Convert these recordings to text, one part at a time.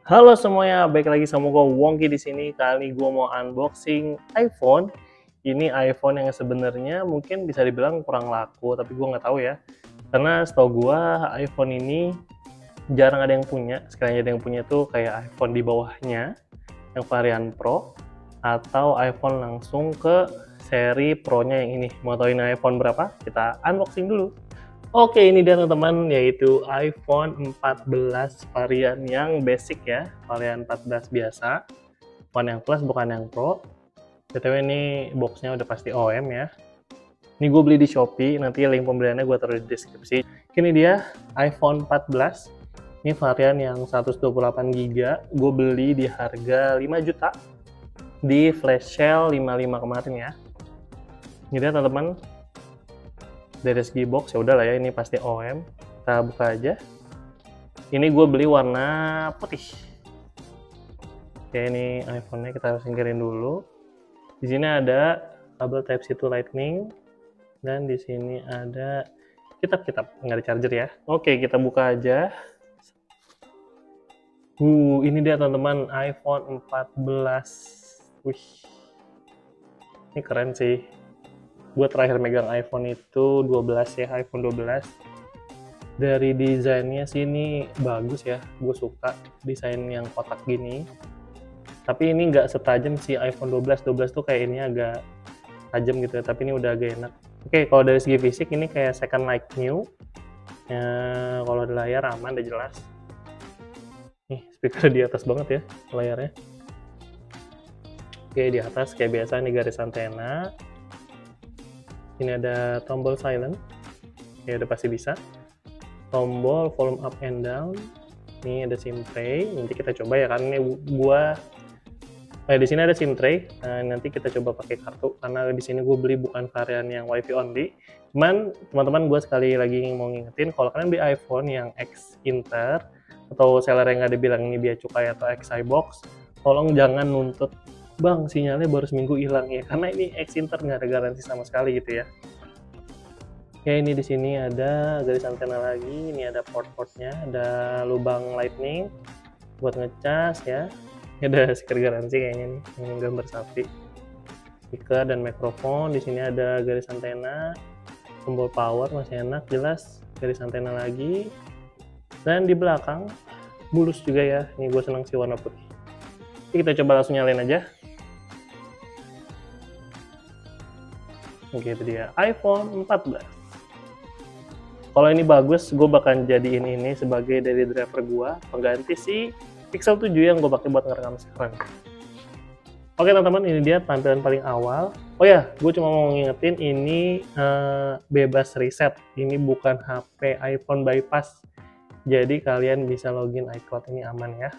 Halo semuanya, baik lagi sama gue Wongki di sini. Kali ini gue mau unboxing iPhone. Ini iPhone yang sebenarnya mungkin bisa dibilang kurang laku, tapi gue nggak tahu ya. Karena setahu gue iPhone ini jarang ada yang punya. Sekalinya ada yang punya tuh kayak iPhone di bawahnya, yang varian Pro, atau iPhone langsung ke seri Pro-nya yang ini. Mau tahu ini iPhone berapa? Kita unboxing dulu. Oke, ini dia teman-teman, yaitu iPhone 14 varian yang basic ya, varian 14 biasa, bukan yang plus, bukan yang Pro. BTW ini boxnya udah pasti OM ya. Ini gue beli di Shopee, nanti link pembeliannya gue taruh di deskripsi. Ini dia iPhone 14, ini varian yang 128GB, gue beli di harga 5 juta di flash sale 55 kemarin ya. Ini dia teman-teman, dari segi box ya udah lah ya, ini pasti OM. Kita buka aja. Ini gue beli warna putih. Oke, ini iPhone-nya kita singkirin dulu. Di sini ada kabel Type-C to Lightning, dan di sini ada kitab-kitab, nggak ada charger ya. Oke, kita buka aja. Ini dia teman-teman, iPhone 14. Wih, ini keren sih. Gue terakhir megang iPhone itu 12 ya, iPhone 12. Dari desainnya sih ini bagus ya, gue suka desain yang kotak gini. Tapi ini nggak setajam si iPhone 12. 12 tuh kayak ini agak tajam gitu ya, tapi ini udah agak enak. Oke, kalau dari segi fisik ini kayak second like new. Kalau di layar aman, udah jelas. Nih, speaker di atas banget ya layarnya. Oke, di atas kayak biasa nih garis antena. Ini ada tombol silent, ya udah pasti bisa. Tombol volume up and down. Ini ada SIM tray. Nanti kita coba ya, karena ini di sini ada SIM tray. Nanti kita coba pakai kartu, karena di sini gue beli bukan varian yang WiFi only. Cuman teman-teman, gue sekali lagi mau ngingetin, kalau kalian beli iPhone yang X Inter atau seller yang ada bilang ini bea cukai atau XI box, tolong jangan nuntut, bang sinyalnya baru seminggu hilang ya, karena ini X Inter nggak ada garansi sama sekali gitu ya. Oke, ini di sini ada garis antena lagi, ini ada port-portnya, ada lubang lightning buat ngecas ya. Ini ada stiker garansi kayaknya nih, ini gambar sapi. Speaker dan mikrofon, di sini ada garis antena, tombol power masih enak, jelas garis antena lagi. Dan di belakang mulus juga ya, ini gue senang sih warna putih. Jadi kita coba langsung nyalain aja. Oke, itu dia iPhone 14. Kalau ini bagus, gue bakal jadiin ini sebagai dari driver gue, pengganti si Pixel 7 yang gue pakai buat ngerekam sekarang. Oke teman-teman, ini dia tampilan paling awal. Oh ya, gue cuma mau ngingetin ini bebas reset. Ini bukan HP iPhone bypass. Jadi kalian bisa login iCloud, ini aman ya.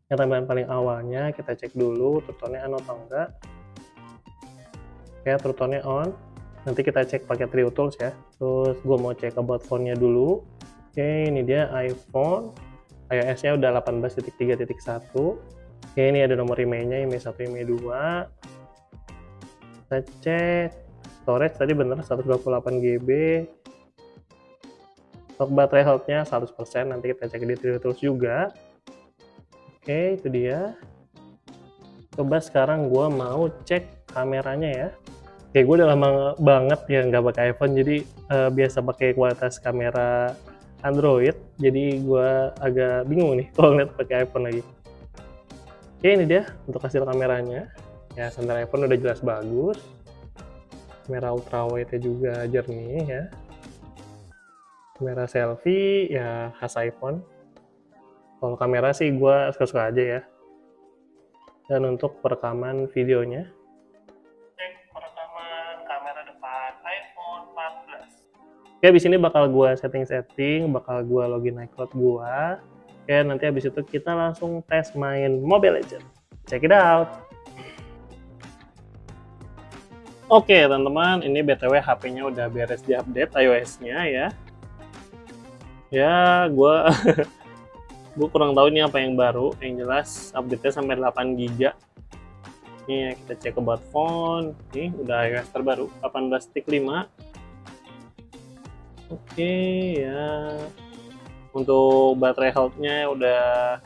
Yang tampilan paling awalnya kita cek dulu turtonnya on atau enggak. Oke, turtonnya on. Nanti kita cek pakai Trio Tools ya. Terus gue mau cek about phone-nya dulu. Oke, ini dia iPhone. iOS-nya udah 18.3.1. Oke, ini ada nomor IMEI-nya, IMEI 1, IMEI 2. Kita cek storage tadi bener 128GB. Stok baterai health-nya 100%, nanti kita cek di Trio Tools juga. Oke, itu dia. Coba sekarang gue mau cek kameranya ya. Oke, gue udah lama banget ya nggak pakai iPhone, jadi biasa pakai kualitas kamera Android, jadi gue agak bingung nih kalau ngeliat pakai iPhone lagi. Oke, ini dia untuk hasil kameranya. Ya, sensor iPhone udah jelas bagus. Kamera ultrawide-nya juga jernih ya. Kamera selfie ya khas iPhone. Kalau kamera sih gue suka-suka aja ya. Dan untuk perekaman videonya, cek perekaman kamera depan iPhone 14. Oke, abis ini bakal gue setting, bakal gue login iCloud gue. Oke, nanti abis itu kita langsung tes main Mobile Legends. Check it out. Oke teman-teman, ini BTW HP-nya udah beres di-update iOS-nya ya. Ya, gue kurang tahu ini apa yang baru. Yang jelas update-nya sampai 8GB. Ini kita cek about phone. Nih, udah iOS terbaru 18.5. Oke ya. Untuk baterai health-nya udah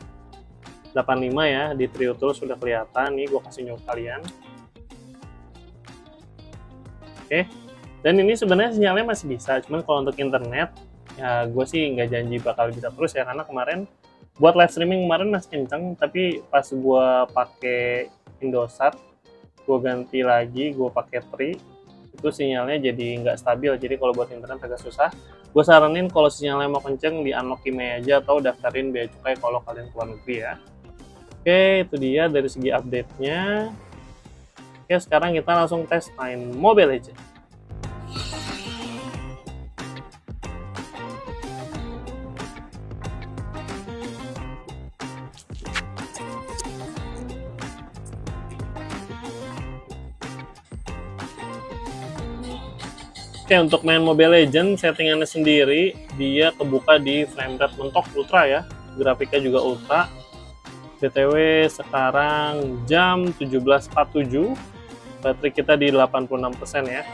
85 ya, di Trio Tools sudah kelihatan nih, gue kasih nyok kalian. Oke, dan ini sebenarnya sinyalnya masih bisa, cuman kalau untuk internet ya gue sih nggak janji bakal bisa terus ya, karena kemarin buat live streaming kemarin masih kenceng, tapi pas gue pakai Indosat, gue ganti lagi, gue pakai Tri, itu sinyalnya jadi nggak stabil, jadi kalau buat internet agak susah. Gue saranin kalau sinyalnya mau kenceng di unlock IMEI aja atau daftarin bea cukai kalau kalian keluar negeri ya. Oke, itu dia dari segi update-nya. Oke, sekarang kita langsung tes main Mobile Legends. Oke, untuk main Mobile Legends settingannya sendiri dia kebuka di frame rate mentok ultra ya, grafiknya juga ultra. BTW sekarang jam 17.47, baterai kita di 86% ya.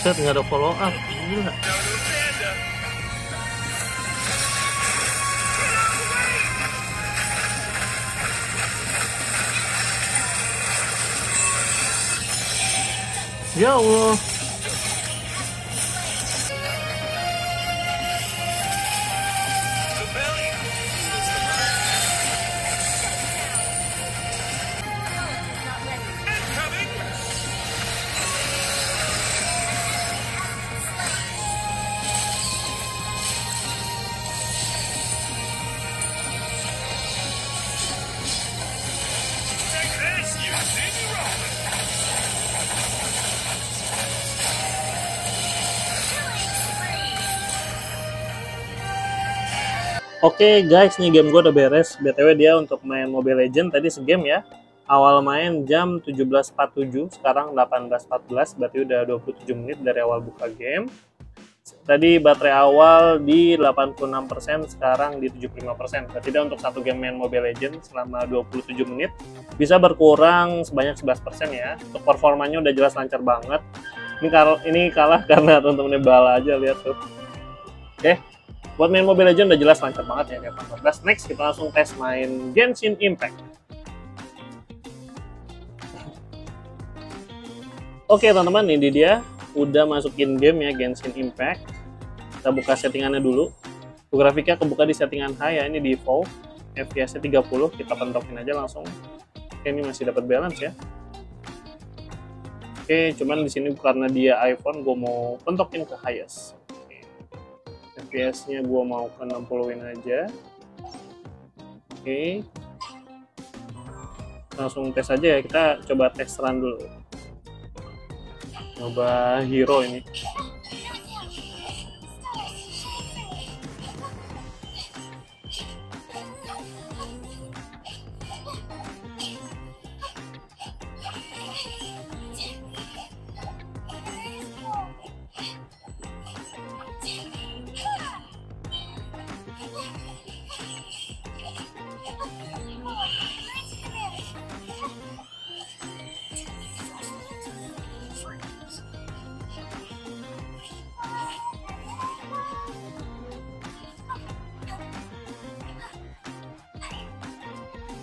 Set, nggak ada follow up, gila. Ya Allah. Oke guys, nih game gue udah beres. BTW dia untuk main Mobile Legends tadi segame ya. Awal main jam 17.47, sekarang 18.14, berarti udah 27 menit dari awal buka game. Tadi baterai awal di 86%, sekarang di 75%. Berarti dia untuk satu game main Mobile Legends selama 27 menit bisa berkurang sebanyak 11% ya. Untuk performanya udah jelas lancar banget. Ini kalah karena temen-temennya bala aja, lihat tuh. Oke. Buat main Mobile Legends udah jelas lancar banget ya kayak 14. Next kita langsung tes main Genshin Impact. Oke teman-teman, ini dia udah masukin game ya Genshin Impact. Kita buka settingannya dulu. Grafiknya kebuka di settingan high ya, ini default. FPS-nya 30, kita pentokin aja langsung. Oke, ini masih dapat balance ya. Oke, cuman di sini karena dia iPhone, gue mau pentokin ke highest. FPS-nya gue mau ke 60-in aja. Oke. Langsung tes aja ya, kita coba tes run dulu. Coba hero ini.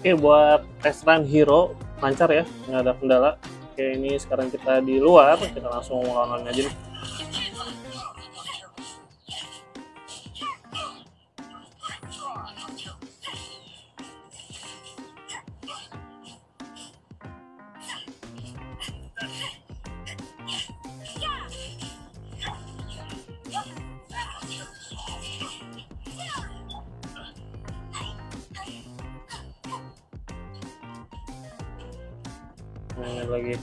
Oke, buat tes run hero lancar ya, nggak ada kendala. Oke, ini sekarang kita di luar, kita langsung lawan aja nih. Main lagi.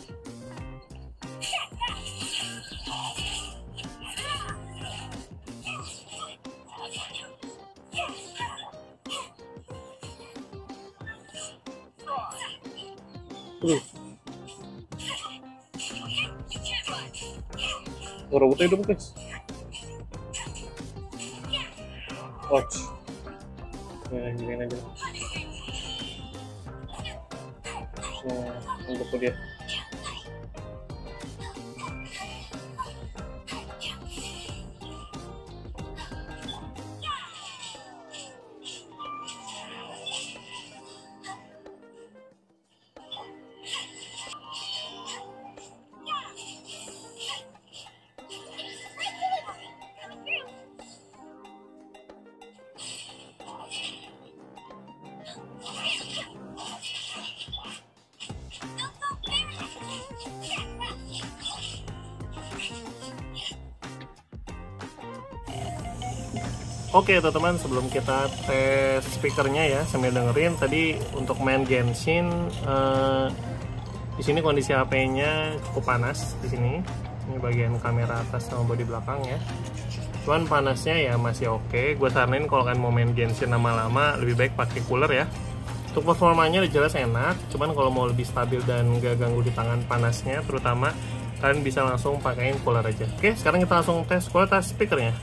Robotnya hidup guys. Watch. Nah, gini aja. Nah, untuk dia. Oke teman-teman, sebelum kita tes speakernya ya sambil dengerin tadi untuk main Genshin, di sini kondisi HP-nya cukup panas di sini. Ini bagian kamera atas sama bodi belakang ya. Cuman panasnya ya masih oke. Gue saranin kalau kalian mau main Genshin lama-lama lebih baik pakai cooler ya. Untuk performanya udah jelas enak. Cuman kalau mau lebih stabil dan gak ganggu di tangan panasnya, terutama kalian bisa langsung pakaiin cooler aja. Oke, sekarang kita langsung tes kualitas speakernya.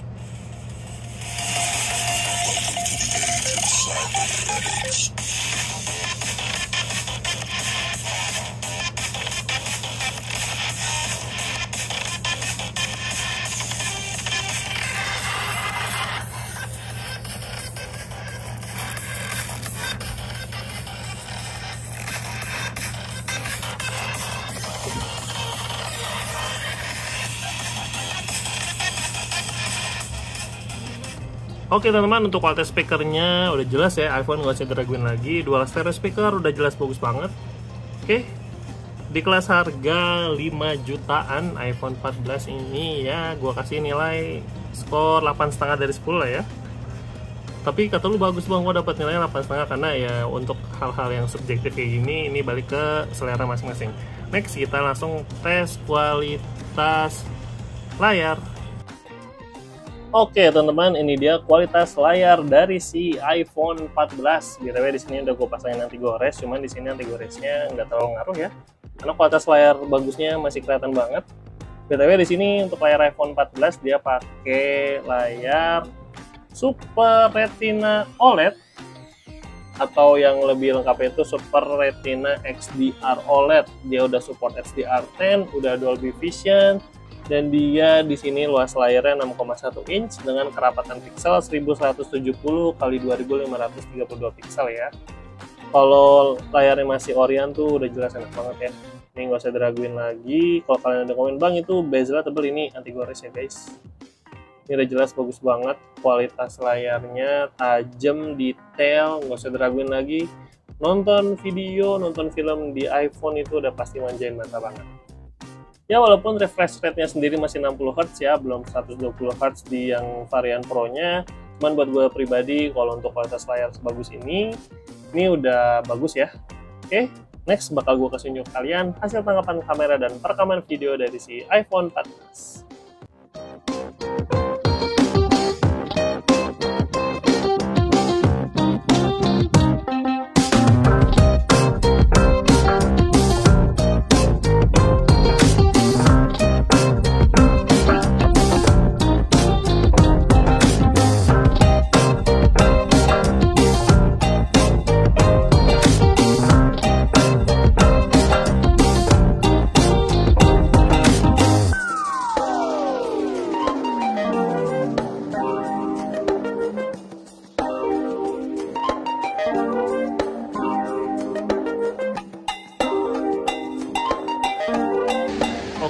Oke teman-teman, untuk kualitas speakernya udah jelas ya, iPhone gak usah diraguin lagi. Dual stereo speaker udah jelas bagus banget. Oke, di kelas harga 5 jutaan iPhone 14 ini ya gua kasih nilai skor 8,5 dari 10 lah ya. Tapi kata lu bagus bang, gua dapat nilai 8,5 karena ya untuk hal-hal yang subjektif kayak gini, ini balik ke selera masing-masing. Next kita langsung tes kualitas layar. Oke teman-teman, ini dia kualitas layar dari si iPhone 14. BTW di sini udah gue pasangin anti gores, cuman di sini anti goresnya nggak terlalu ngaruh ya, karena kualitas layar bagusnya masih kelihatan banget. BTW di sini untuk layar iPhone 14 dia pakai layar Super Retina OLED, atau yang lebih lengkap itu Super Retina XDR OLED. Dia udah support HDR10, udah Dolby Vision. Dan dia di sini luas layarnya 6,1 inch dengan kerapatan pixel 1170 x 2532 pixel ya. Kalau layarnya masih Orient tuh udah jelas enak banget ya. Ini nggak usah diraguin lagi. Kalau kalian udah komen bang itu bezel tebel, ini anti gores ya guys. Ini udah jelas bagus banget. Kualitas layarnya tajam, detail, nggak usah diraguin lagi. Nonton video, nonton film di iPhone itu udah pasti manjain mata banget. Ya walaupun refresh rate-nya sendiri masih 60 Hz ya, belum 120 Hz di yang varian Pro-nya. Cuman buat gue pribadi, kalau untuk kualitas layar sebagus ini udah bagus ya. Oke, next bakal gue kasih unjuk kalian hasil tangkapan kamera dan perekaman video dari si iPhone 14.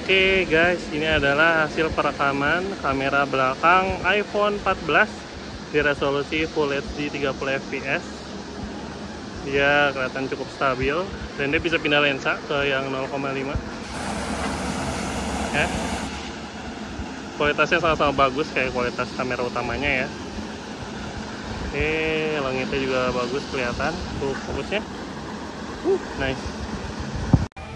Oke guys, ini adalah hasil perekaman kamera belakang iPhone 14 di resolusi Full HD 30 fps. Dia kelihatan cukup stabil dan dia bisa pindah lensa ke yang 0,5 ya. Kualitasnya sama-sama bagus kayak kualitas kamera utamanya ya. Oke, langitnya juga bagus kelihatan tuh fokusnya. Nice.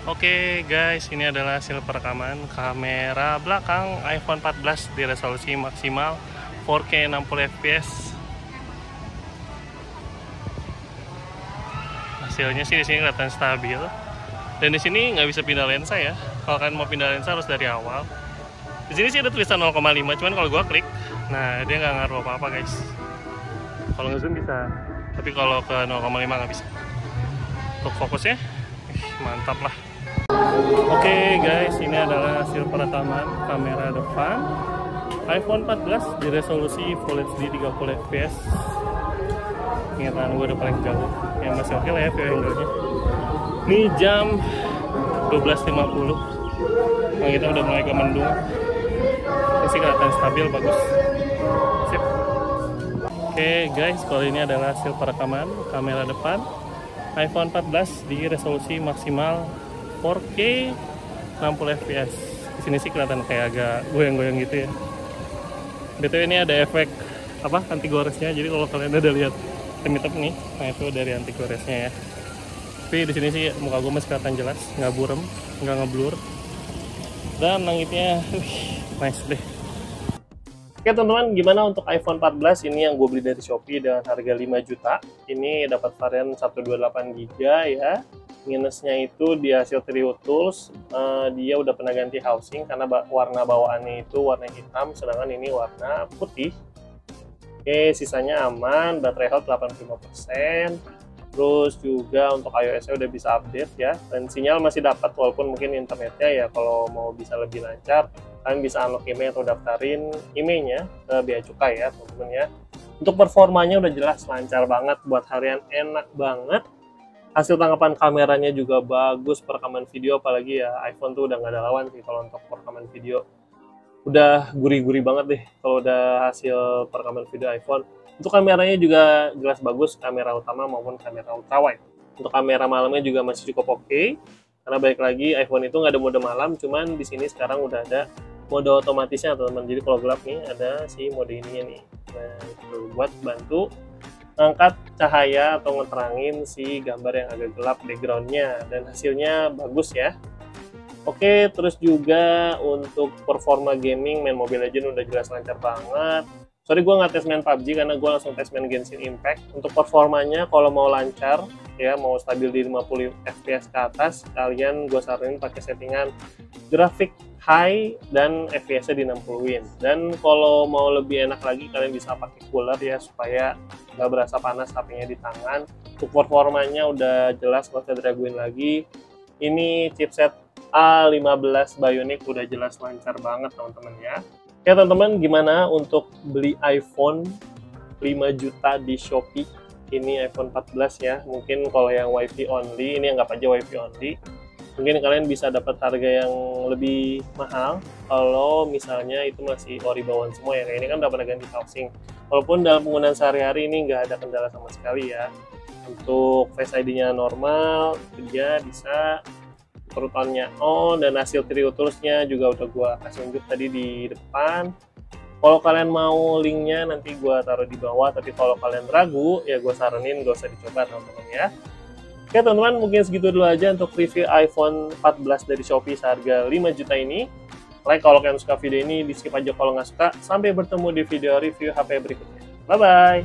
Oke guys, ini adalah hasil perekaman kamera belakang iPhone 14 di resolusi maksimal 4K 60 fps. hasilnya sih di sini kelihatan stabil. Dan di sini nggak bisa pindah lensa ya. Kalau kalian mau pindah lensa harus dari awal. Di sini sih ada tulisan 0,5, cuman kalau gua klik, nah dia nggak ngaruh apa-apa guys. Kalau ngezoom bisa, tapi kalau ke 0,5 nggak bisa. Untuk fokusnya, mantap lah. Oke guys, ini adalah hasil perekaman kamera depan iPhone 14 di resolusi Full HD 30 fps. Ingatan gue udah paling jauh, yang masih oke lah ya view angle-nya. Ini jam 12.50. Nah, kita udah mulai ke mendung. Ini sih kelihatan stabil, bagus. Sip. Oke guys, kalau ini adalah hasil perekaman kamera depan iPhone 14 di resolusi maksimal 4K 60 fps. Di sini sih kelihatan kayak agak goyang-goyang gitu ya. BTW ini ada efek apa anti goresnya. Jadi kalau kalian udah lihat hitam-hitam nih, nah itu dari anti goresnya ya. Tapi di sini sih muka gue masih kelihatan jelas, nggak burem, nggak ngeblur. Dan langitnya, nice deh. Oke teman-teman, gimana untuk iPhone 14 ini yang gue beli dari Shopee dengan harga 5 juta. Ini dapat varian 128GB ya. Minusnya itu di hasil Trio Tools, dia udah pernah ganti housing karena warna bawaannya itu warna hitam, sedangkan ini warna putih. Oke, sisanya aman, baterai health 85%. Terus juga untuk iOS-nya udah bisa update ya, dan sinyal masih dapat walaupun mungkin internetnya ya kalau mau bisa lebih lancar, kalian bisa unlock email atau daftarin emailnya ke Bea Cukai ya teman-teman ya. Untuk performanya udah jelas lancar banget, buat harian enak banget. Hasil tangkapan kameranya juga bagus, perekaman video apalagi ya iPhone tuh udah nggak ada lawan sih kalau untuk perekaman video. Udah gurih-gurih banget deh kalau udah hasil perekaman video iPhone. Untuk kameranya juga jelas bagus, kamera utama maupun kamera ultrawide. Untuk kamera malamnya juga masih cukup oke, karena balik lagi iPhone itu nggak ada mode malam, cuman di sini sekarang udah ada mode otomatisnya teman-teman. Jadi kalau gelap nih ada si mode ininya nih, nah itu buat bantu ngangkat cahaya atau ngeterangin si gambar yang agak gelap backgroundnya, dan hasilnya bagus ya. Oke, terus juga untuk performa gaming main Mobile Legends udah jelas lancar banget. Sorry gue nggak tes main PUBG karena gue langsung tes main Genshin Impact. Untuk performanya kalau mau lancar ya, mau stabil di 50 fps ke atas, kalian gue saranin pakai settingan grafik high dan fps-nya di 60-in. Dan kalau mau lebih enak lagi, kalian bisa pakai cooler ya supaya nggak berasa panas HP-nya di tangan. Untuk performanya udah jelas, nggak usah diraguin lagi. Ini chipset A15 Bionic udah jelas lancar banget teman-teman ya. Ya teman-teman, gimana untuk beli iPhone 5 juta di Shopee? Ini iPhone 14 ya. Mungkin kalau yang WiFi only, ini anggap aja WiFi only, mungkin kalian bisa dapat harga yang lebih mahal kalau misalnya itu masih ori bawaan semua ya. Kayak ini kan udah pernah ganti housing. Walaupun dalam penggunaan sehari-hari ini nggak ada kendala sama sekali ya. Untuk Face ID-nya normal, dia bisa perutannya on, dan hasil Trio Tools-nya juga udah gua kasih unjuk tadi di depan. Kalau kalian mau linknya nanti gua taruh di bawah, tapi kalau kalian ragu ya gua saranin gak usah dicoba teman-teman ya. Oke teman-teman, mungkin segitu dulu aja untuk review iPhone 14 dari Shopee seharga 5 juta ini. Like kalau kalian suka video ini, di skip aja kalau nggak suka. Sampai bertemu di video review HP berikutnya. Bye bye.